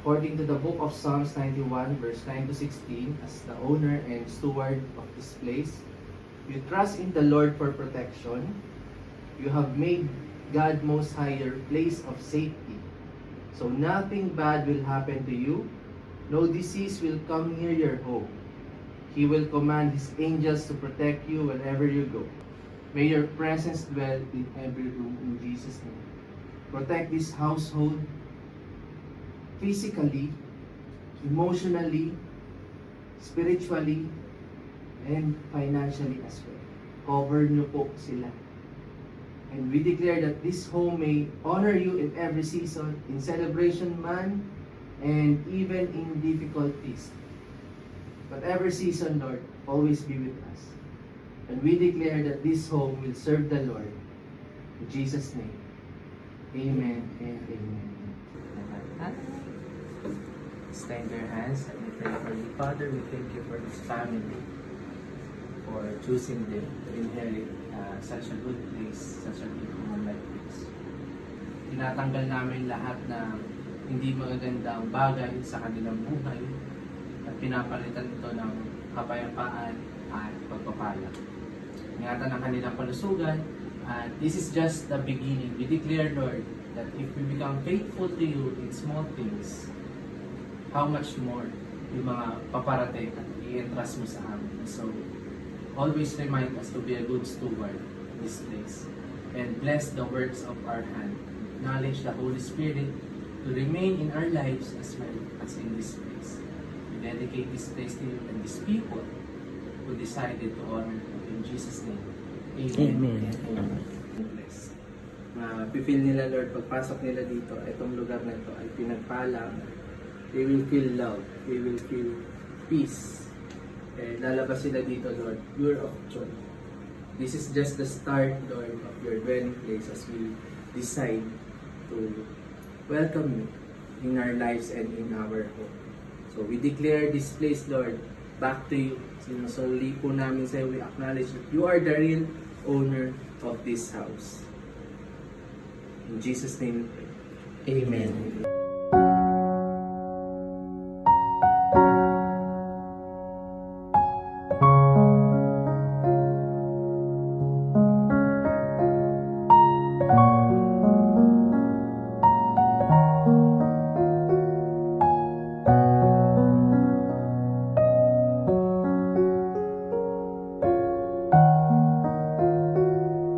according to the book of Psalms 91, verse 9 to 16, as the owner and steward of this place, you trust in the Lord for protection. You have made God Most High your place of safety. So nothing bad will happen to you. No disease will come near your home. He will command His angels to protect you wherever you go. May your presence dwell in every room in Jesus' name. Protect this household physically, emotionally, spiritually, and financially as well. Cover niyo po sila. And we declare that this home may honor you in every season, in celebration man, and even in difficulties. Whatever season, Lord, always be with us. And we declare that this home will serve the Lord. In Jesus' name, amen and amen. Extend your hands and we pray for you. Father, we thank you for this family, for choosing them to inherit such a good place, such a good home like this. Tinatanggal namin lahat na hindi magagandang bagay sa kanilang buhay at pinapalitan ito ng kapayapaan at pagpapala. Ingatan ang kanilang kalusugan at this is just the beginning. We declare, Lord, that if we become faithful to you in small things, how much more yung mga paparating at i-entrust mo sa amin. So, always remind us to be a good steward in this place and bless the works of our hand. Acknowledge the Holy Spirit to remain in our lives as well as in this place. We dedicate this place to you and these people who decided to honor you. In Jesus' name, amen. Amen. Bless. Pipil nila, Lord, pagpasok nila dito, itong lugar na ito ay pinagpala. They will feel love. They will feel peace. And lalabas sila dito, Lord, pure of joy. This is just the start, Lord, of your dwelling place as we decide to welcome you in our lives and in our home. So we declare this place, Lord, back to you. Sinusuli po namin sa iyo, we acknowledge that you are the real owner of this house. In Jesus' name we pray. Amen.